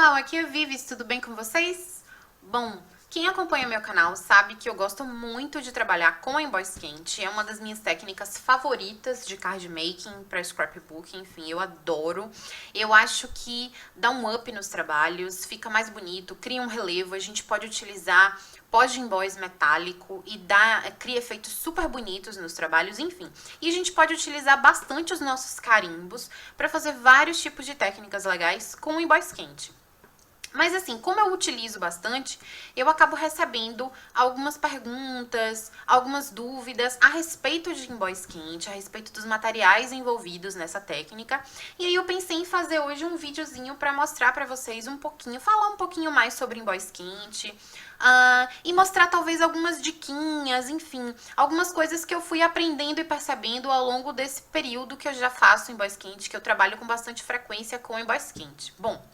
pessoal, aqui é a Vivis, tudo bem com vocês? Bom, quem acompanha meu canal sabe que eu gosto muito de trabalhar com emboss quente, é uma das minhas técnicas favoritas de card making para scrapbook, enfim, eu adoro. Eu acho que dá um up nos trabalhos, fica mais bonito, cria um relevo, a gente pode utilizar pó de emboss metálico e cria efeitos super bonitos nos trabalhos, enfim. E a gente pode utilizar bastante os nossos carimbos para fazer vários tipos de técnicas legais com o emboss quente. Mas assim, como eu utilizo bastante, eu acabo recebendo algumas perguntas, algumas dúvidas a respeito de emboss quente, a respeito dos materiais envolvidos nessa técnica. E aí eu pensei em fazer hoje um videozinho para mostrar para vocês um pouquinho, falar um pouquinho mais sobre emboss quente, e mostrar talvez algumas diquinhas, enfim, algumas coisas que eu fui aprendendo e percebendo ao longo desse período que eu já faço emboss quente, que eu trabalho com bastante frequência com emboss quente. Bom,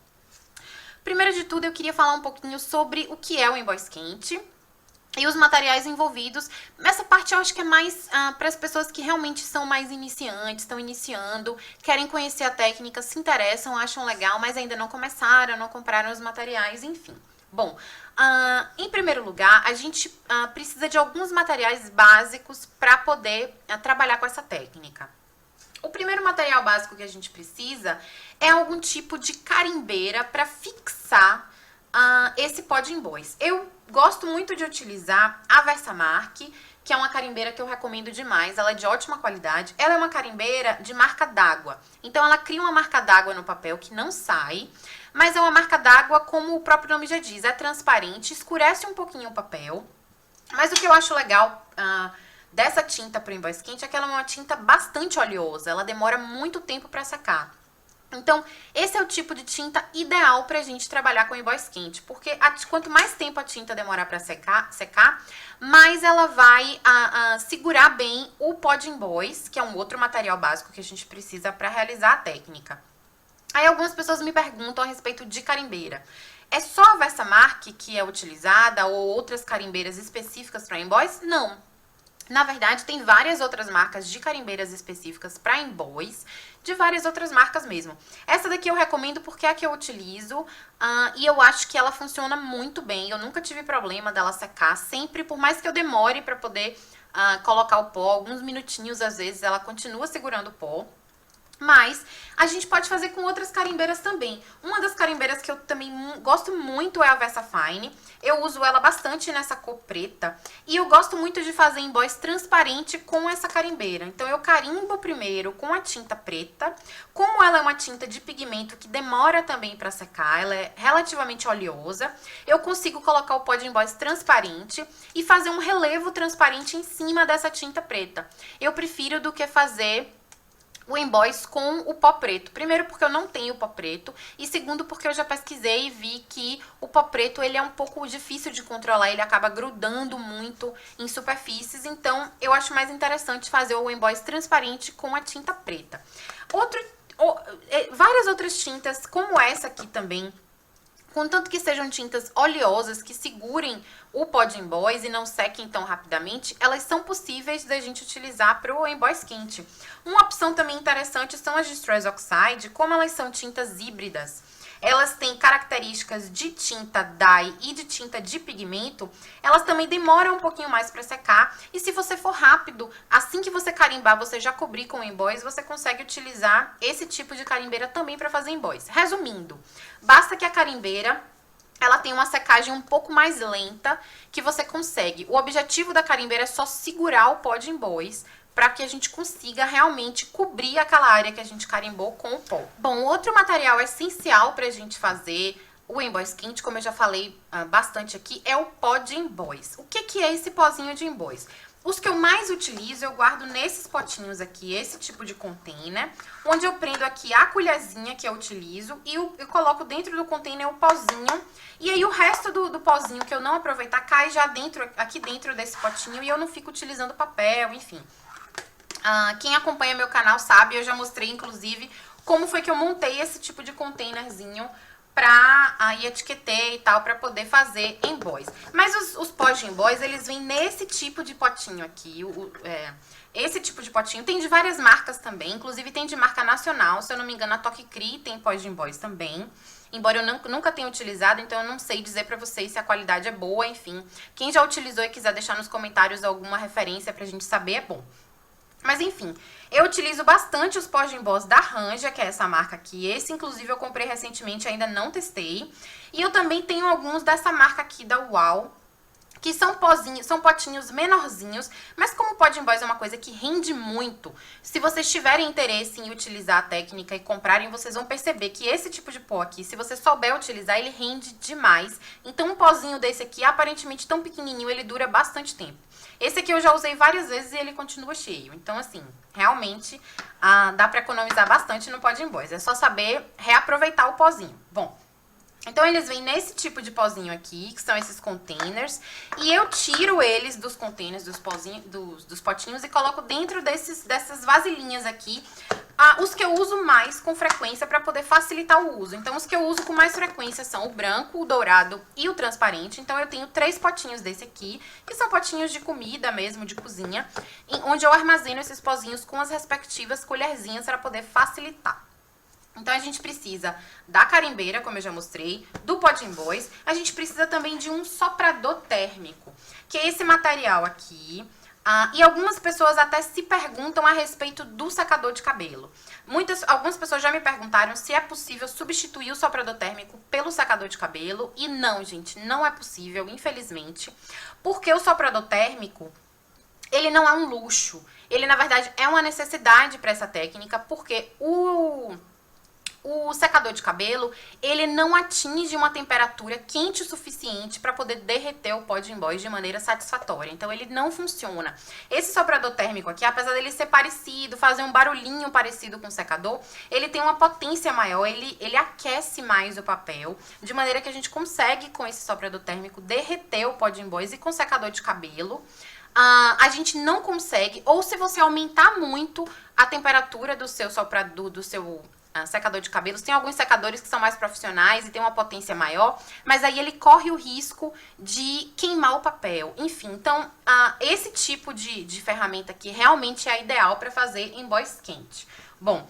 primeiro de tudo, eu queria falar um pouquinho sobre o que é o emboss quente e os materiais envolvidos. Essa parte eu acho que é mais para as pessoas que realmente são mais iniciantes, estão iniciando, querem conhecer a técnica, se interessam, acham legal, mas ainda não começaram, não compraram os materiais, enfim. Bom, em primeiro lugar, a gente precisa de alguns materiais básicos para poder trabalhar com essa técnica. O primeiro material básico que a gente precisa é algum tipo de carimbeira para fixar esse pó de emboss. Eu gosto muito de utilizar a Versamark, que é uma carimbeira que eu recomendo demais, ela é de ótima qualidade. Ela é uma carimbeira de marca d'água, então ela cria uma marca d'água no papel que não sai, mas é uma marca d'água, como o próprio nome já diz, é transparente, escurece um pouquinho o papel, mas o que eu acho legal dessa tinta para o emboss quente é que ela é uma tinta bastante oleosa, ela demora muito tempo para secar. Então, esse é o tipo de tinta ideal para a gente trabalhar com emboss quente, porque quanto mais tempo a tinta demorar para secar, mais ela vai segurar bem o pó de emboss, que é um outro material básico que a gente precisa para realizar a técnica. Aí algumas pessoas me perguntam a respeito de carimbeira. É só a Versamark que é utilizada ou outras carimbeiras específicas para emboss? Não. Na verdade, tem várias outras marcas de carimbeiras específicas para emboss, de várias outras marcas mesmo. Essa daqui eu recomendo porque é a que eu utilizo e eu acho que ela funciona muito bem. Eu nunca tive problema dela secar, sempre, por mais que eu demore para poder colocar o pó, alguns minutinhos às vezes ela continua segurando o pó. Mas a gente pode fazer com outras carimbeiras também. Uma das carimbeiras que eu também gosto muito é a Versafine. Eu uso ela bastante nessa cor preta. E eu gosto muito de fazer emboss transparente com essa carimbeira. Então eu carimbo primeiro com a tinta preta. Como ela é uma tinta de pigmento que demora também para secar, ela é relativamente oleosa, eu consigo colocar o pó de emboss transparente e fazer um relevo transparente em cima dessa tinta preta. Eu prefiro do que fazer o emboss com o pó preto. Primeiro porque eu não tenho pó preto e segundo porque eu já pesquisei e vi que o pó preto ele é um pouco difícil de controlar, ele acaba grudando muito em superfícies, então eu acho mais interessante fazer o emboss transparente com a tinta preta. Várias outras tintas como essa aqui também, contanto que sejam tintas oleosas, que segurem o pó de emboss e não sequem tão rapidamente, elas são possíveis da gente utilizar para o emboss quente. Uma opção também interessante são as Distress Oxide, como elas são tintas híbridas. Elas têm características de tinta dye e de tinta de pigmento, elas também demoram um pouquinho mais para secar, e se você for rápido, assim que você carimbar, você já cobrir com o emboss, você consegue utilizar esse tipo de carimbeira também para fazer emboss. Resumindo, basta que a carimbeira ela tem uma secagem um pouco mais lenta que você consegue. O objetivo da carimbeira é só segurar o pó de emboss para que a gente consiga realmente cobrir aquela área que a gente carimbou com o pó. Bom, outro material essencial para a gente fazer o emboss quente, como eu já falei bastante aqui, é o pó de emboss. O que é esse pozinho de emboss? Os que eu mais utilizo, eu guardo nesses potinhos aqui, esse tipo de container, onde eu prendo aqui a colherzinha que eu utilizo e eu coloco dentro do container o pozinho. E aí o resto do pozinho que eu não aproveitar cai já aqui dentro desse potinho e eu não fico utilizando papel, enfim. Quem acompanha meu canal sabe, eu já mostrei inclusive como foi que eu montei esse tipo de containerzinho e etiquetei e tal, pra poder fazer emboss. Mas os pós de emboss, eles vêm nesse tipo de potinho aqui, esse tipo de potinho. Tem de várias marcas também, inclusive tem de marca nacional, se eu não me engano a Toque Cri tem pós de emboss também. embora eu nunca tenha utilizado, então eu não sei dizer pra vocês se a qualidade é boa, enfim. Quem já utilizou e quiser deixar nos comentários alguma referência pra gente saber, é bom. Mas enfim, eu utilizo bastante os pós de emboss da Ranger, que é essa marca aqui. Esse, inclusive, eu comprei recentemente, ainda não testei. E eu também tenho alguns dessa marca aqui da Uau, que são pozinhos, são potinhos menorzinhos, mas como pó de emboss é uma coisa que rende muito, se vocês tiverem interesse em utilizar a técnica e comprarem, vocês vão perceber que esse tipo de pó aqui, se você souber utilizar, ele rende demais. Então um pozinho desse aqui, aparentemente tão pequenininho, ele dura bastante tempo. Esse aqui eu já usei várias vezes e ele continua cheio. Então, assim, realmente dá pra economizar bastante no pó de emboss. É só saber reaproveitar o pozinho. Bom, então eles vêm nesse tipo de pozinho aqui, que são esses containers, e eu tiro eles dos containers, dos potinhos, e coloco dentro dessas vasilhinhas aqui, os que eu uso mais com frequência para poder facilitar o uso. Então os que eu uso com mais frequência são o branco, o dourado e o transparente. Então eu tenho 3 potinhos desse aqui, que são potinhos de comida mesmo, de cozinha, onde eu armazeno esses pozinhos com as respectivas colherzinhas para poder facilitar. Então, a gente precisa da carimbeira, como eu já mostrei, do pó de emboss. A gente precisa também de um soprador térmico, que é esse material aqui. E algumas pessoas até se perguntam a respeito do secador de cabelo. Algumas pessoas já me perguntaram se é possível substituir o soprador térmico pelo secador de cabelo. E não, gente, não é possível, infelizmente. Porque o soprador térmico, ele não é um luxo. Ele, na verdade, é uma necessidade para essa técnica, porque o secador de cabelo, ele não atinge uma temperatura quente o suficiente para poder derreter o pó de emboss de maneira satisfatória. Então, ele não funciona. Esse soprador térmico aqui, apesar dele ser parecido, fazer um barulhinho parecido com o secador, ele tem uma potência maior, ele aquece mais o papel, de maneira que a gente consegue, com esse soprador térmico, derreter o pó de emboss. E com o secador de cabelo, a gente não consegue, ou se você aumentar muito a temperatura do seu secador de cabelos. Tem alguns secadores que são mais profissionais e tem uma potência maior, mas aí ele corre o risco de queimar o papel. Enfim, então esse tipo de ferramenta aqui realmente é a ideal para fazer emboss quente. Bom,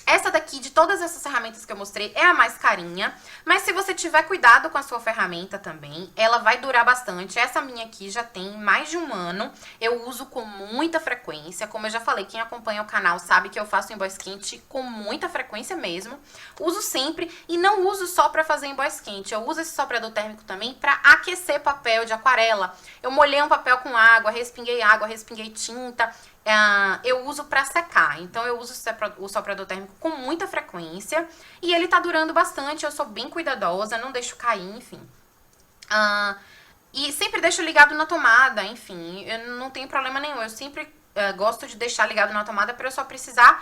essa daqui, de todas essas ferramentas que eu mostrei, é a mais carinha, mas se você tiver cuidado com a sua ferramenta também, ela vai durar bastante. Essa minha aqui já tem mais de 1 ano, eu uso com muita frequência. Como eu já falei, quem acompanha o canal sabe que eu faço emboss quente com muita frequência mesmo. Uso sempre e não uso só para fazer emboss quente, eu uso esse soprador térmico também para aquecer papel de aquarela. Eu molhei um papel com água, respinguei tinta. Eu uso pra secar, então eu uso o soprador térmico com muita frequência e ele tá durando bastante. Eu sou bem cuidadosa, não deixo cair, enfim. E sempre deixo ligado na tomada, enfim, eu não tenho problema nenhum. Eu sempre gosto de deixar ligado na tomada para eu só precisar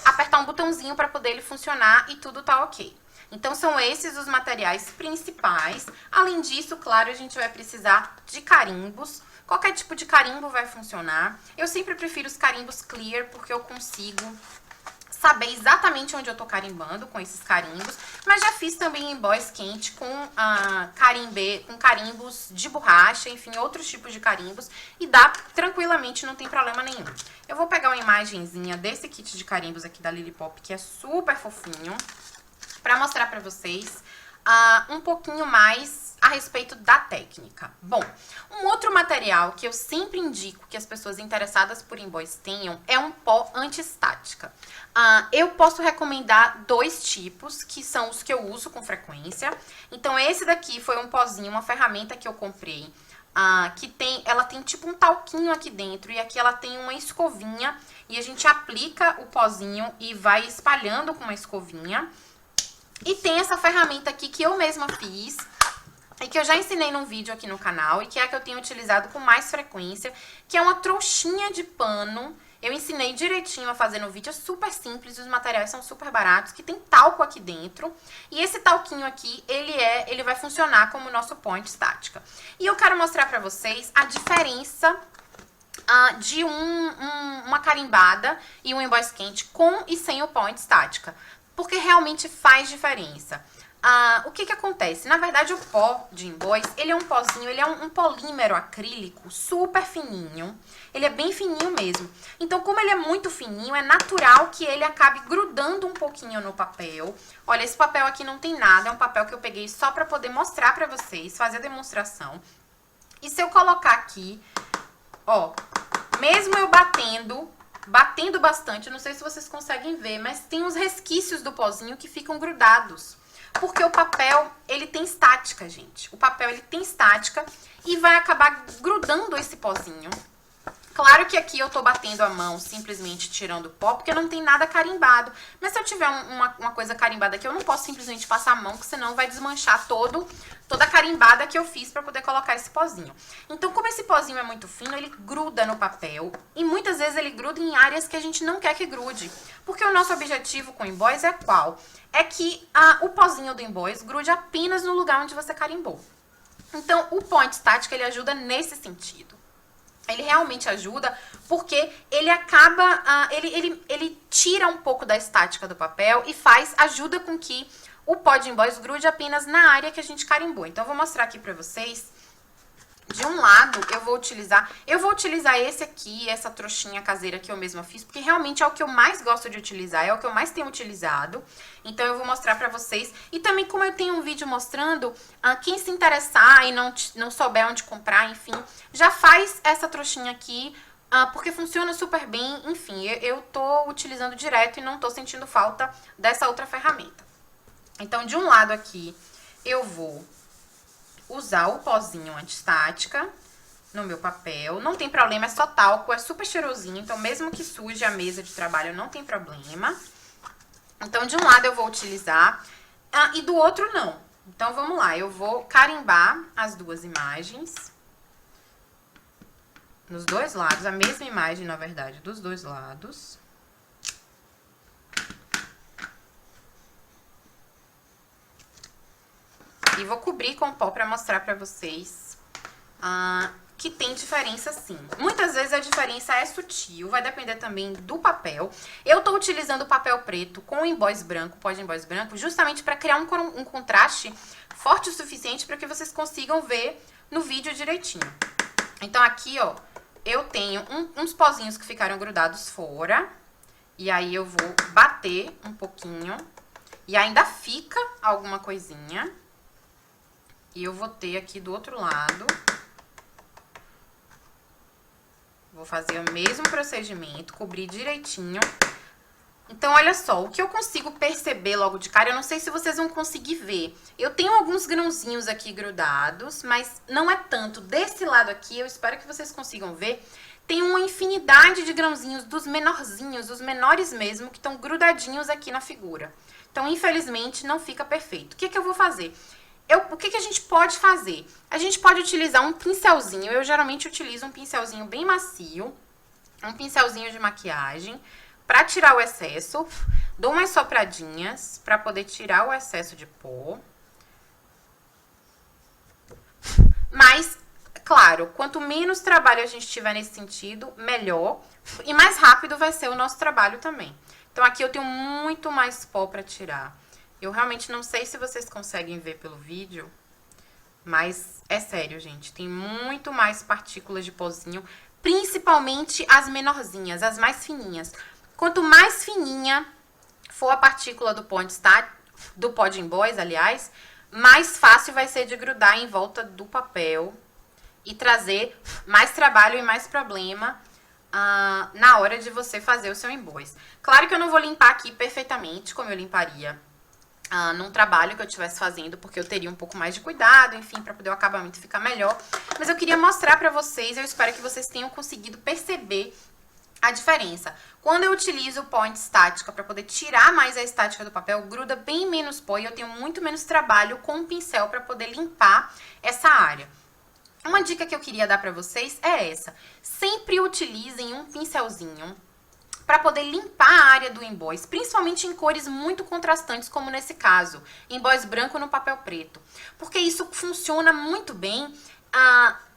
apertar um botãozinho para poder ele funcionar e tudo tá ok. Então são esses os materiais principais. Além disso, claro, a gente vai precisar de carimbos. Qualquer tipo de carimbo vai funcionar. Eu sempre prefiro os carimbos clear, porque eu consigo saber exatamente onde eu tô carimbando com esses carimbos. Mas já fiz também emboss quente com carimbos de borracha, enfim, outros tipos de carimbos. E dá tranquilamente, não tem problema nenhum. Eu vou pegar uma imagenzinha desse kit de carimbos aqui da Lily Pop, que é super fofinho, pra mostrar pra vocês um pouquinho mais a respeito da técnica. Bom, um outro material que eu sempre indico que as pessoas interessadas por emboss tenham é um pó anti-estática. Eu posso recomendar 2 tipos, que são os que eu uso com frequência. Então, esse daqui foi um pozinho, uma ferramenta que eu comprei, ela tem tipo um talquinho aqui dentro, e aqui ela tem uma escovinha, e a gente aplica o pozinho e vai espalhando com uma escovinha. E tem essa ferramenta aqui que eu mesma fiz, e que eu já ensinei num vídeo aqui no canal, e que é a que eu tenho utilizado com mais frequência, que é uma trouxinha de pano. Eu ensinei direitinho a fazer no vídeo, é super simples, os materiais são super baratos, que tem talco aqui dentro. E esse talquinho aqui, ele vai funcionar como nosso pó anti-estática. E eu quero mostrar pra vocês a diferença de uma carimbada e um emboss quente com e sem o pó anti-estática, porque realmente faz diferença. O que acontece? Na verdade, o pó de emboss, ele é um pozinho, ele é um polímero acrílico super fininho. Ele é bem fininho mesmo. Então, como ele é muito fininho, é natural que ele acabe grudando um pouquinho no papel. Olha, esse papel aqui não tem nada, é um papel que eu peguei só pra poder mostrar pra vocês, fazer a demonstração. E se eu colocar aqui, ó, mesmo eu batendo bastante, eu não sei se vocês conseguem ver, mas tem uns resquícios do pozinho que ficam grudados. Porque o papel, ele tem estática, gente. O papel, ele tem estática e vai acabar grudando esse pozinho. Claro que aqui eu tô batendo a mão, simplesmente tirando o pó, porque não tem nada carimbado. Mas se eu tiver uma coisa carimbada aqui, eu não posso simplesmente passar a mão, porque senão vai desmanchar toda a carimbada que eu fiz pra poder colocar esse pozinho. Então, como esse pozinho é muito fino, ele gruda no papel. E muitas vezes ele gruda em áreas que a gente não quer que grude. Porque o nosso objetivo com o emboss é qual? É que o pozinho do emboss grude apenas no lugar onde você carimbou. Então, o pó antiestático, ele ajuda nesse sentido. Ele realmente ajuda porque ele acaba, ele tira um pouco da estática do papel e ajuda com que o pó de emboss grude apenas na área que a gente carimbou. Então, eu vou mostrar aqui pra vocês. De um lado, eu vou utilizar esse aqui, essa trouxinha caseira que eu mesma fiz, porque realmente é o que eu mais gosto de utilizar, é o que eu mais tenho utilizado. Então, eu vou mostrar pra vocês. E também, como eu tenho um vídeo mostrando, quem se interessar e não souber onde comprar, enfim, já faz essa trouxinha aqui, porque funciona super bem. Enfim, eu tô utilizando direto e não tô sentindo falta dessa outra ferramenta. Então, de um lado aqui, eu vou usar o pozinho antiestática no meu papel. Não tem problema, é só talco, é super cheirosinho. Então, mesmo que suje a mesa de trabalho, não tem problema. Então, de um lado eu vou utilizar e do outro não. Então, vamos lá. Eu vou carimbar as duas imagens. Nos dois lados, a mesma imagem, na verdade, dos dois lados. E vou cobrir com pó pra mostrar pra vocês que tem diferença sim. Muitas vezes a diferença é sutil, vai depender também do papel. Eu tô utilizando o papel preto com o emboss branco, pó de emboss branco, justamente pra criar um contraste forte o suficiente pra que vocês consigam ver no vídeo direitinho. Então aqui, ó, eu tenho uns pozinhos que ficaram grudados fora. E aí eu vou bater um pouquinho. E ainda fica alguma coisinha. E eu vou ter aqui do outro lado. Vou fazer o mesmo procedimento, cobrir direitinho. Então, olha só, o que eu consigo perceber logo de cara, eu não sei se vocês vão conseguir ver. Eu tenho alguns grãozinhos aqui grudados, mas não é tanto. Desse lado aqui, eu espero que vocês consigam ver. Tem uma infinidade de grãozinhos dos menorzinhos, os menores mesmo, que estão grudadinhos aqui na figura. Então, infelizmente, não fica perfeito. O que eu vou fazer? O que a gente pode fazer? A gente pode utilizar um pincelzinho. Eu geralmente utilizo um pincelzinho bem macio. Um pincelzinho de maquiagem. Pra tirar o excesso. Dou umas sopradinhas pra poder tirar o excesso de pó. Mas, claro, quanto menos trabalho a gente tiver nesse sentido, melhor. E mais rápido vai ser o nosso trabalho também. Então, aqui eu tenho muito mais pó pra tirar. Eu realmente não sei se vocês conseguem ver pelo vídeo, mas é sério, gente. Tem muito mais partículas de pozinho, principalmente as menorzinhas, as mais fininhas. Quanto mais fininha for a partícula do pó de emboss, aliás, mais fácil vai ser de grudar em volta do papel e trazer mais trabalho e mais problema na hora de você fazer o seu emboss. Claro que eu não vou limpar aqui perfeitamente, como eu limparia num trabalho que eu estivesse fazendo, porque eu teria um pouco mais de cuidado, enfim, para poder o acabamento ficar melhor. Mas eu queria mostrar pra vocês, eu espero que vocês tenham conseguido perceber a diferença. Quando eu utilizo o pó antiestática para poder tirar mais a estática do papel, gruda bem menos pó e eu tenho muito menos trabalho com o pincel para poder limpar essa área. Uma dica que eu queria dar pra vocês é essa. Sempre utilizem um pincelzinho para poder limpar a área do emboss, principalmente em cores muito contrastantes, como nesse caso, emboss branco no papel preto. Porque isso funciona muito bem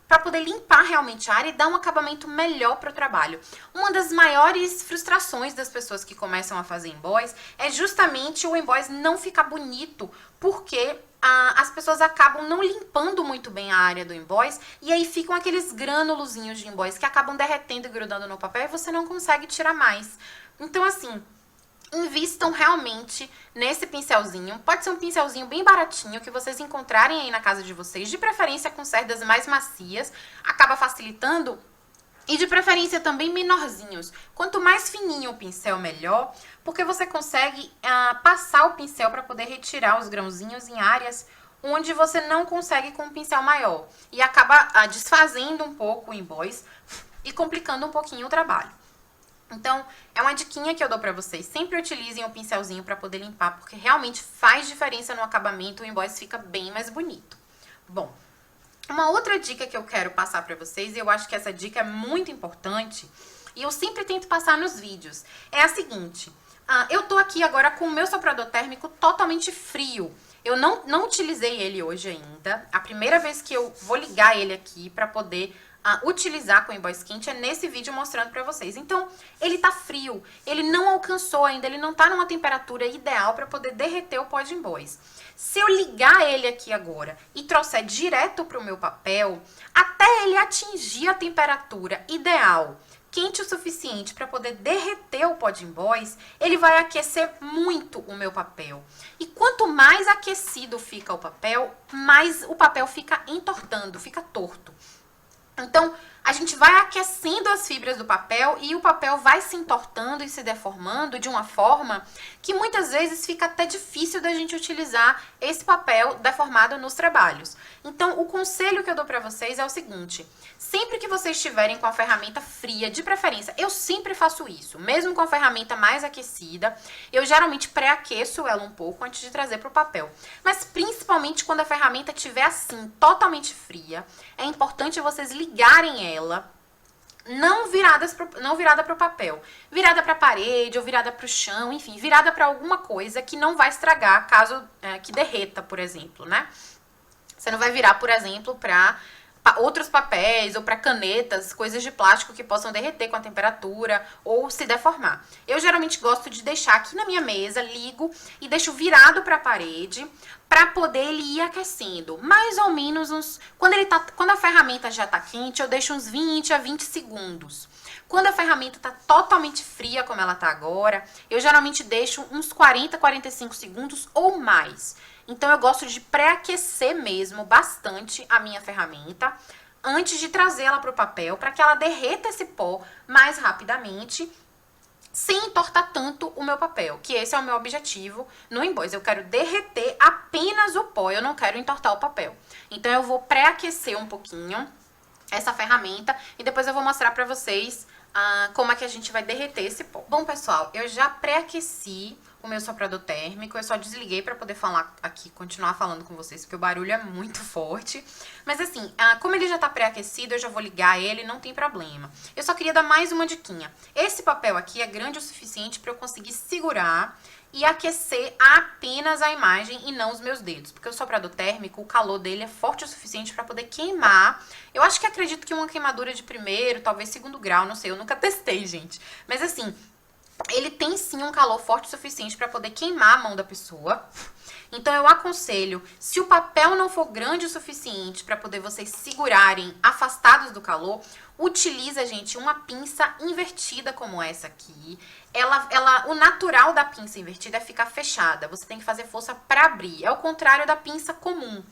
para poder limpar realmente a área e dar um acabamento melhor para o trabalho. Uma das maiores frustrações das pessoas que começam a fazer emboss é justamente o emboss não ficar bonito, porque as pessoas acabam não limpando muito bem a área do emboss e aí ficam aqueles grânulozinhos de emboss que acabam derretendo e grudando no papel e você não consegue tirar mais. Então, assim, invistam realmente nesse pincelzinho. Pode ser um pincelzinho bem baratinho que vocês encontrarem aí na casa de vocês, de preferência com cerdas mais macias, acaba facilitando. E de preferência também menorzinhos. Quanto mais fininho o pincel, melhor, porque você consegue passar o pincel para poder retirar os grãozinhos em áreas onde você não consegue com um pincel maior. E acaba desfazendo um pouco o emboss e complicando um pouquinho o trabalho. Então, é uma diquinha que eu dou pra vocês. Sempre utilizem o pincelzinho pra poder limpar, porque realmente faz diferença no acabamento, o emboss fica bem mais bonito. Bom, uma outra dica que eu quero passar pra vocês, e eu acho que essa dica é muito importante, e eu sempre tento passar nos vídeos, é a seguinte. Eu tô aqui agora com o meu soprador térmico totalmente frio. Eu não utilizei ele hoje ainda. A primeira vez que eu vou ligar ele aqui pra poder utilizar com o emboss quente é nesse vídeo mostrando pra vocês. Então, ele tá frio, ele não alcançou ainda, ele não tá numa temperatura ideal pra poder derreter o pó de emboss. Se eu ligar ele aqui agora e trouxer direto pro meu papel, até ele atingir a temperatura ideal, quente o suficiente para poder derreter o pó de emboss, ele vai aquecer muito o meu papel. E quanto mais aquecido fica o papel, mais o papel fica entortando, fica torto. Então, a gente vai aquecendo as fibras do papel e o papel vai se entortando e se deformando de uma forma que muitas vezes fica até difícil da gente utilizar esse papel deformado nos trabalhos. Então, o conselho que eu dou pra vocês é o seguinte: sempre que vocês estiverem com a ferramenta fria, de preferência, eu sempre faço isso, mesmo com a ferramenta mais aquecida, eu geralmente pré-aqueço ela um pouco antes de trazer pro papel. Mas principalmente quando a ferramenta estiver assim, totalmente fria, é importante vocês ligarem ela, não virada para o papel, virada para a parede ou virada para o chão, enfim, virada para alguma coisa que não vai estragar caso que derreta, por exemplo, né? Você não vai virar, por exemplo, para outros papéis ou para canetas, coisas de plástico que possam derreter com a temperatura ou se deformar. Eu geralmente gosto de deixar aqui na minha mesa, ligo e deixo virado para a parede para poder ele ir aquecendo. Mais ou menos uns... Quando a ferramenta já tá quente, eu deixo uns 20 a 20 segundos. Quando a ferramenta tá totalmente fria, como ela tá agora, eu geralmente deixo uns 40, 45 segundos ou mais. Então, eu gosto de pré-aquecer mesmo bastante a minha ferramenta antes de trazê-la para o papel, para que ela derreta esse pó mais rapidamente, sem entortar tanto o meu papel, que esse é o meu objetivo no emboss. Eu quero derreter apenas o pó, eu não quero entortar o papel. Então, eu vou pré-aquecer um pouquinho essa ferramenta e depois eu vou mostrar para vocês como é que a gente vai derreter esse pó. Bom, pessoal, eu já pré-aqueci o meu soprador térmico, eu só desliguei para poder falar aqui, continuar falando com vocês, porque o barulho é muito forte. Mas assim, como ele já tá pré-aquecido, eu já vou ligar ele, não tem problema. Eu só queria dar mais uma diquinha. Esse papel aqui é grande o suficiente para eu conseguir segurar e aquecer apenas a imagem e não os meus dedos, porque o soprador térmico, o calor dele é forte o suficiente para poder queimar. Eu acho que acredito que uma queimadura de primeiro, talvez segundo grau, não sei, eu nunca testei, gente. Mas assim, ele tem sim um calor forte o suficiente para poder queimar a mão da pessoa. Então eu aconselho, se o papel não for grande o suficiente para poder vocês segurarem afastados do calor, utiliza, gente, uma pinça invertida como essa aqui. O natural da pinça invertida é ficar fechada. Você tem que fazer força para abrir. É o contrário da pinça comum.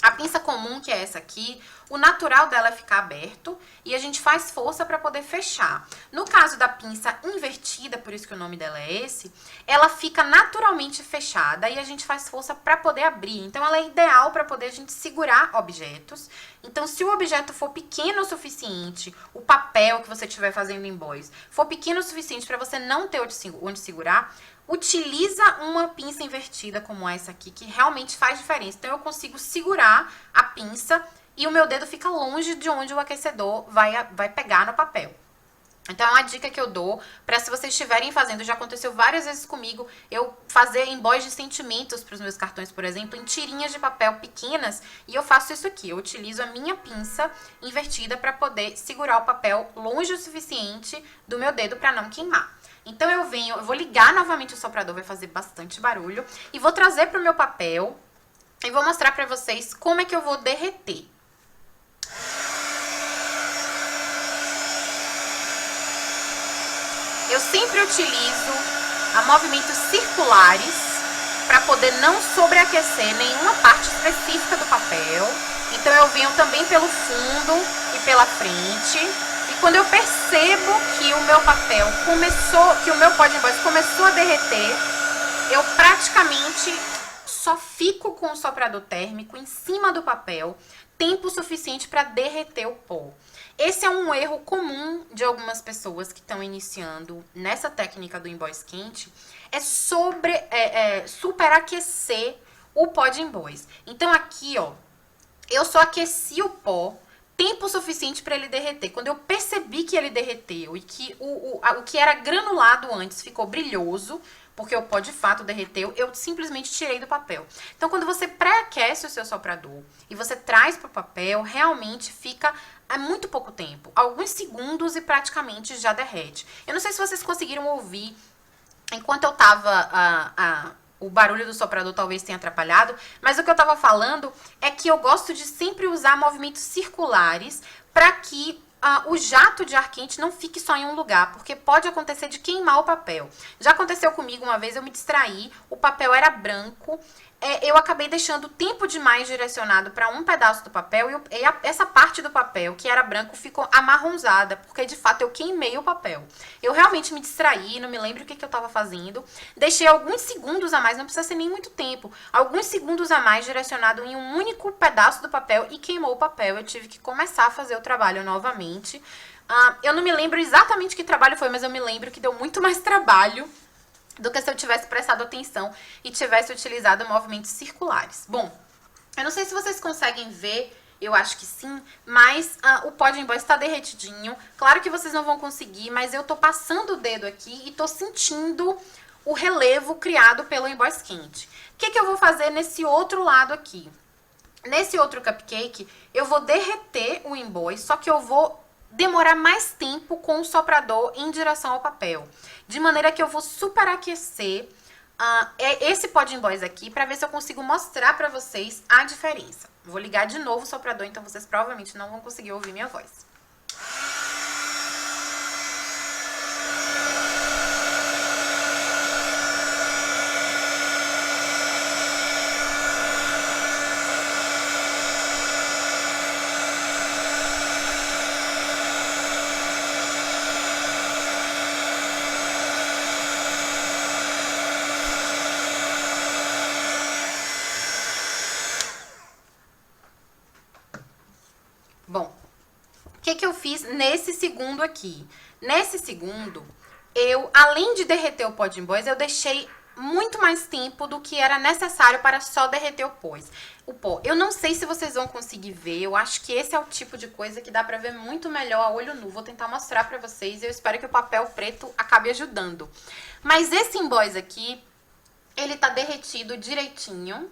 A pinça comum, que é essa aqui, o natural dela é ficar aberto e a gente faz força para poder fechar. No caso da pinça invertida, por isso que o nome dela é esse, ela fica naturalmente fechada e a gente faz força para poder abrir. Então, ela é ideal para poder a gente segurar objetos. Então, se o objeto for pequeno o suficiente, o papel que você estiver fazendo emboss for pequeno o suficiente para você não ter onde segurar, utiliza uma pinça invertida como essa aqui, que realmente faz diferença. Então, eu consigo segurar a pinça e o meu dedo fica longe de onde o aquecedor vai pegar no papel. Então é uma dica que eu dou para se vocês estiverem fazendo, já aconteceu várias vezes comigo, eu fazer embóis de sentimentos para os meus cartões, por exemplo, em tirinhas de papel pequenas, e eu faço isso aqui, eu utilizo a minha pinça invertida para poder segurar o papel longe o suficiente do meu dedo para não queimar. Então eu vou ligar novamente o soprador, vai fazer bastante barulho, e vou trazer para o meu papel e vou mostrar para vocês como é que eu vou derreter. Eu sempre utilizo movimentos circulares para poder não sobreaquecer nenhuma parte específica do papel. Então eu venho também pelo fundo e pela frente. E quando eu percebo que o meu papel que o meu pó de emboss começou a derreter, eu praticamente só fico com o soprador térmico em cima do papel, tempo suficiente para derreter o pó. Esse é um erro comum de algumas pessoas que estão iniciando nessa técnica do emboss quente, superaquecer o pó de emboss. Então aqui, ó, eu só aqueci o pó tempo suficiente para ele derreter. Quando eu percebi que ele derreteu e que o que era granulado antes ficou brilhoso, porque o pó de fato derreteu, eu simplesmente tirei do papel. Então, quando você pré-aquece o seu soprador e você traz para o papel, realmente fica muito pouco tempo. Alguns segundos e praticamente já derrete. Eu não sei se vocês conseguiram ouvir, enquanto eu tava... o barulho do soprador talvez tenha atrapalhado, mas o que eu tava falando é que eu gosto de sempre usar movimentos circulares para que o jato de ar quente não fique só em um lugar, porque pode acontecer de queimar o papel. Já aconteceu comigo uma vez, eu me distraí, o papel era branco, eu acabei deixando tempo demais direcionado para um pedaço do papel e essa parte do papel, que era branco, ficou amarronzada, porque de fato eu queimei o papel. Eu realmente me distraí, não me lembro o que eu estava fazendo, deixei alguns segundos a mais, não precisa ser nem muito tempo, alguns segundos a mais direcionado em um único pedaço do papel e queimou o papel. Eu tive que começar a fazer o trabalho novamente. Eu não me lembro exatamente que trabalho foi, mas eu me lembro que deu muito mais trabalho do que se eu tivesse prestado atenção e tivesse utilizado movimentos circulares. Bom, eu não sei se vocês conseguem ver, eu acho que sim, mas o pó de emboss está derretidinho. Claro que vocês não vão conseguir, mas eu tô passando o dedo aqui e tô sentindo o relevo criado pelo emboss quente. O que eu vou fazer nesse outro lado aqui? Nesse outro cupcake, eu vou derreter o emboss, só que eu vou demorar mais tempo com o soprador em direção ao papel. De maneira que eu vou superaquecer esse pó de emboss aqui para ver se eu consigo mostrar para vocês a diferença. Vou ligar de novo o soprador, então vocês provavelmente não vão conseguir ouvir minha voz. Bom, o que eu fiz nesse segundo aqui? Nesse segundo, além de derreter o pó de emboss, eu deixei muito mais tempo do que era necessário para só derreter o pó. Eu não sei se vocês vão conseguir ver, eu acho que esse é o tipo de coisa que dá pra ver muito melhor a olho nu. Vou tentar mostrar pra vocês e eu espero que o papel preto acabe ajudando. Mas esse emboss aqui, ele tá derretido direitinho.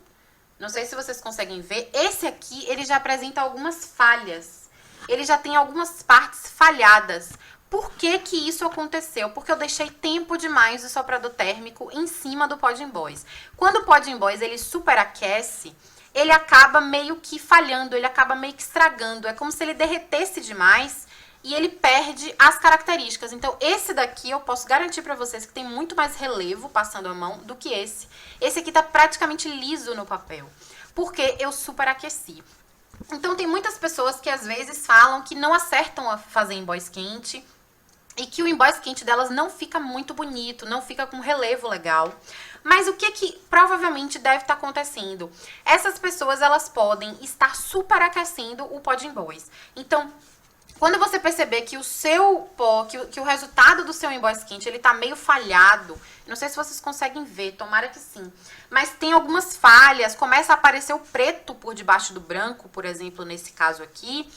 Não sei se vocês conseguem ver. Esse aqui, ele já apresenta algumas falhas. Ele já tem algumas partes falhadas. Por que que isso aconteceu? Porque eu deixei tempo demais o soprador térmico em cima do pó de emboss. Quando o pó de emboss, ele superaquece, ele acaba meio que falhando, ele acaba meio que estragando. É como se ele derretesse demais e ele perde as características. Então, esse daqui eu posso garantir pra vocês que tem muito mais relevo passando a mão do que esse. Esse aqui tá praticamente liso no papel, porque eu superaqueci. Então, tem muitas pessoas que às vezes falam que não acertam a fazer emboss quente e que o emboss quente delas não fica muito bonito, não fica com relevo legal. Mas o que provavelmente deve estar acontecendo? Essas pessoas, elas podem estar superaquecendo o pó de emboss. Então, quando você perceber que o seu pó, que o resultado do seu emboss quente, ele tá meio falhado, não sei se vocês conseguem ver, tomara que sim, mas tem algumas falhas, começa a aparecer o preto por debaixo do branco, por exemplo, nesse caso aqui,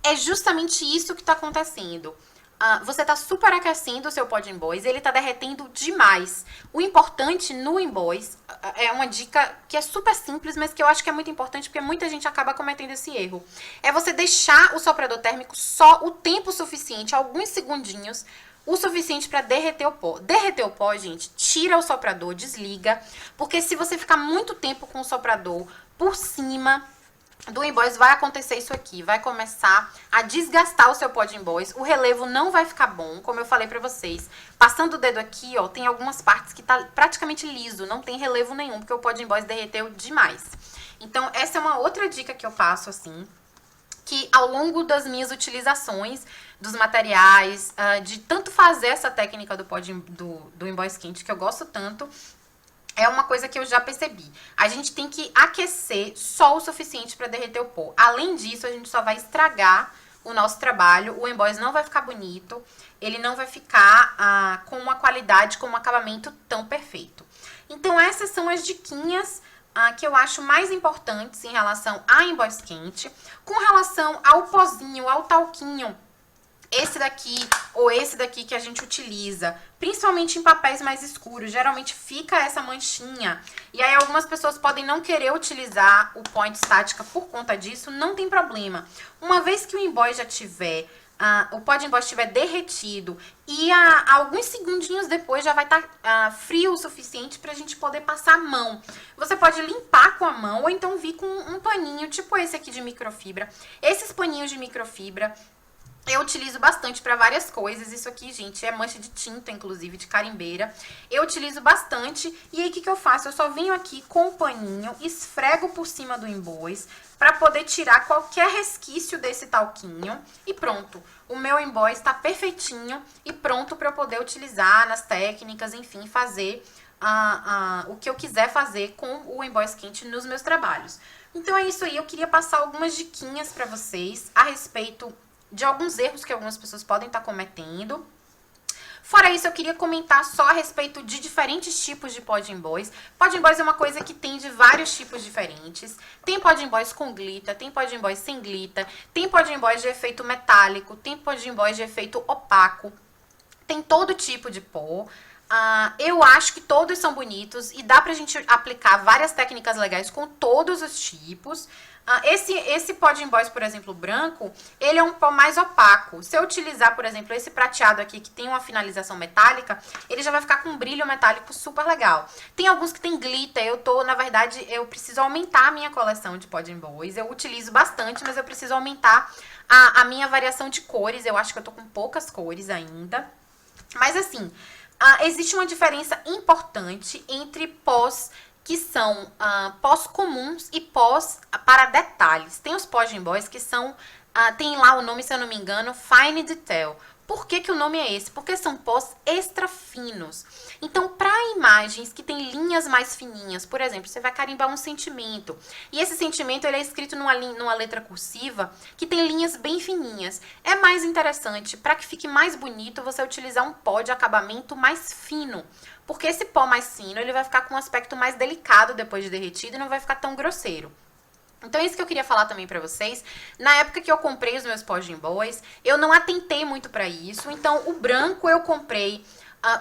é justamente isso que tá acontecendo. você tá superaquecendo o seu pó de emboss, ele tá derretendo demais. O importante no emboss, é uma dica que é super simples, mas que eu acho que é muito importante, porque muita gente acaba cometendo esse erro. É você deixar o soprador térmico só o tempo suficiente, alguns segundinhos, o suficiente para derreter o pó. Derreter o pó, gente, tira o soprador, desliga, porque se você ficar muito tempo com o soprador por cima do emboss, vai acontecer isso aqui, vai começar a desgastar o seu pó de emboss, o relevo não vai ficar bom, como eu falei pra vocês. Passando o dedo aqui, ó, tem algumas partes que tá praticamente liso, não tem relevo nenhum, porque o pó de emboss derreteu demais. Então, essa é uma outra dica que eu passo, assim, que ao longo das minhas utilizações dos materiais, de tanto fazer essa técnica do emboss quente, que eu gosto tanto, é uma coisa que eu já percebi. A gente tem que aquecer só o suficiente para derreter o pó. Além disso, a gente só vai estragar o nosso trabalho. O emboss não vai ficar bonito. Ele não vai ficar com uma qualidade, com um acabamento tão perfeito. Então, essas são as diquinhas que eu acho mais importantes em relação a emboss quente. Com relação ao pozinho, ao talquinho, esse daqui ou esse daqui que a gente utiliza, principalmente em papéis mais escuros, geralmente fica essa manchinha. E aí algumas pessoas podem não querer utilizar o pó estática por conta disso, não tem problema. Uma vez que o emboss já tiver, o pó de emboss estiver derretido e alguns segundinhos depois já vai estar frio o suficiente pra gente poder passar a mão. Você pode limpar com a mão ou então vir com um paninho, tipo esse aqui de microfibra. Esses paninhos de microfibra eu utilizo bastante para várias coisas. Isso aqui, gente, é mancha de tinta, inclusive, de carimbeira. Eu utilizo bastante. E aí, o que eu faço? Eu só venho aqui com o paninho, esfrego por cima do emboss para poder tirar qualquer resquício desse talquinho. E pronto. O meu emboss tá perfeitinho e pronto para eu poder utilizar nas técnicas, enfim, fazer o que eu quiser fazer com o emboss quente nos meus trabalhos. Então, é isso aí. Eu queria passar algumas diquinhas para vocês a respeito de alguns erros que algumas pessoas podem estar cometendo. Fora isso, eu queria comentar só a respeito de diferentes tipos de pó de emboss. Pó de emboss é uma coisa que tem de vários tipos diferentes. Tem pó de emboss com glitter, tem pó de emboss sem glitter, tem pó de emboss de efeito metálico, tem pó de emboss de efeito opaco. Tem todo tipo de pó. Eu acho que todos são bonitos e dá pra gente aplicar várias técnicas legais com todos os tipos. Esse pó de emboss, por exemplo, branco, ele é um pó mais opaco. Se eu utilizar, por exemplo, esse prateado aqui, que tem uma finalização metálica, ele já vai ficar com um brilho metálico super legal. Tem alguns que tem glitter, na verdade, eu preciso aumentar a minha coleção de pó de emboss. Eu utilizo bastante, mas eu preciso aumentar a minha variação de cores. Eu acho que eu tô com poucas cores ainda. Mas assim, existe uma diferença importante entre pós que são pós comuns e pós para detalhes. Tem os pós de emboss que são, tem lá o nome, se eu não me engano, Fine Detail. Por que o nome é esse? Porque são pós extra finos. Então, para imagens que tem linhas mais fininhas, por exemplo, você vai carimbar um sentimento. E esse sentimento ele é escrito numa letra cursiva que tem linhas bem fininhas. É mais interessante, para que fique mais bonito, você utilizar um pó de acabamento mais fino. Porque esse pó mais fino, ele vai ficar com um aspecto mais delicado depois de derretido e não vai ficar tão grosseiro. Então, isso que eu queria falar também pra vocês. Na época que eu comprei os meus pós de emboss, eu não atentei muito pra isso. Então, o branco eu comprei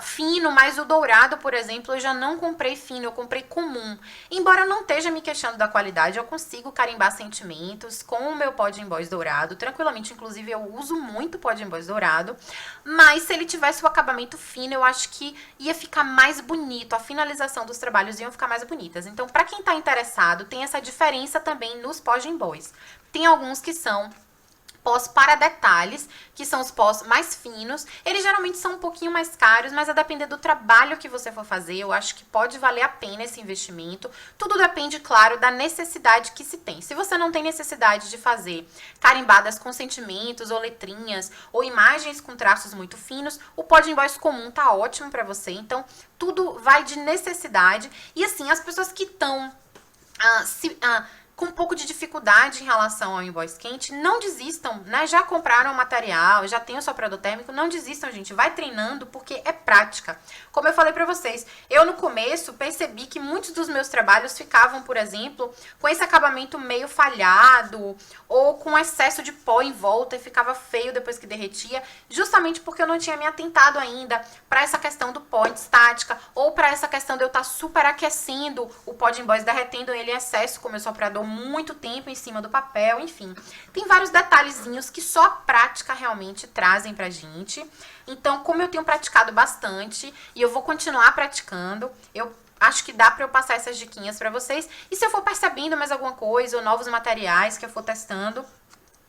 fino, mas o dourado, por exemplo, eu já não comprei fino, eu comprei comum. Embora eu não esteja me queixando da qualidade, eu consigo carimbar sentimentos com o meu pó de emboss dourado, tranquilamente. Inclusive, eu uso muito pó de emboss dourado. Mas se ele tivesse o acabamento fino, eu acho que ia ficar mais bonito. A finalização dos trabalhos iam ficar mais bonitas. Então, pra quem tá interessado, tem essa diferença também nos pós de emboss. Tem alguns que são pós para detalhes, que são os pós mais finos. Eles geralmente são um pouquinho mais caros, mas a depender do trabalho que você for fazer, eu acho que pode valer a pena esse investimento. Tudo depende, claro, da necessidade que se tem. Se você não tem necessidade de fazer carimbadas com sentimentos ou letrinhas ou imagens com traços muito finos, o pó de emboss comum tá ótimo para você. Então, tudo vai de necessidade. E assim, as pessoas que estão com um pouco de dificuldade em relação ao invoice quente, não desistam, né? Já compraram o material, já tem o soprador térmico, não desistam, gente. Vai treinando porque é prática. Como eu falei pra vocês, eu no começo percebi que muitos dos meus trabalhos ficavam, por exemplo, com esse acabamento meio falhado ou com excesso de pó em volta e ficava feio depois que derretia, justamente porque eu não tinha me atentado ainda para essa questão do pó estática ou para essa questão de eu estar superaquecendo o pó de invoice, derretendo ele em excesso com o meu soprador muito tempo em cima do papel, enfim. Tem vários detalhezinhos que só a prática realmente trazem pra gente. Então, como eu tenho praticado bastante e eu vou continuar praticando, eu acho que dá pra eu passar essas diquinhas pra vocês. E se eu for percebendo mais alguma coisa ou novos materiais que eu for testando,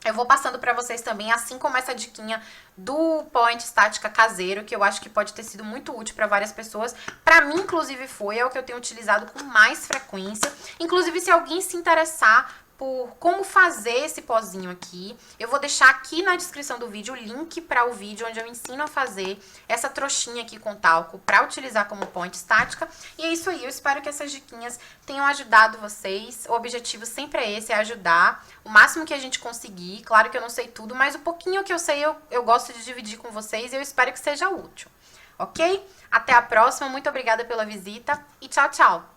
eu vou passando pra vocês também, assim como essa diquinha do pó antiestática caseiro, que eu acho que pode ter sido muito útil pra várias pessoas. Pra mim, inclusive, é o que eu tenho utilizado com mais frequência. Inclusive, se alguém se interessar por como fazer esse pozinho aqui, eu vou deixar aqui na descrição do vídeo o link para o vídeo onde eu ensino a fazer essa trouxinha aqui com talco para utilizar como pó antiestática. E é isso aí, eu espero que essas diquinhas tenham ajudado vocês. O objetivo sempre é esse, é ajudar o máximo que a gente conseguir. Claro que eu não sei tudo, mas o pouquinho que eu sei eu gosto de dividir com vocês e eu espero que seja útil, ok? Até a próxima, muito obrigada pela visita e tchau, tchau!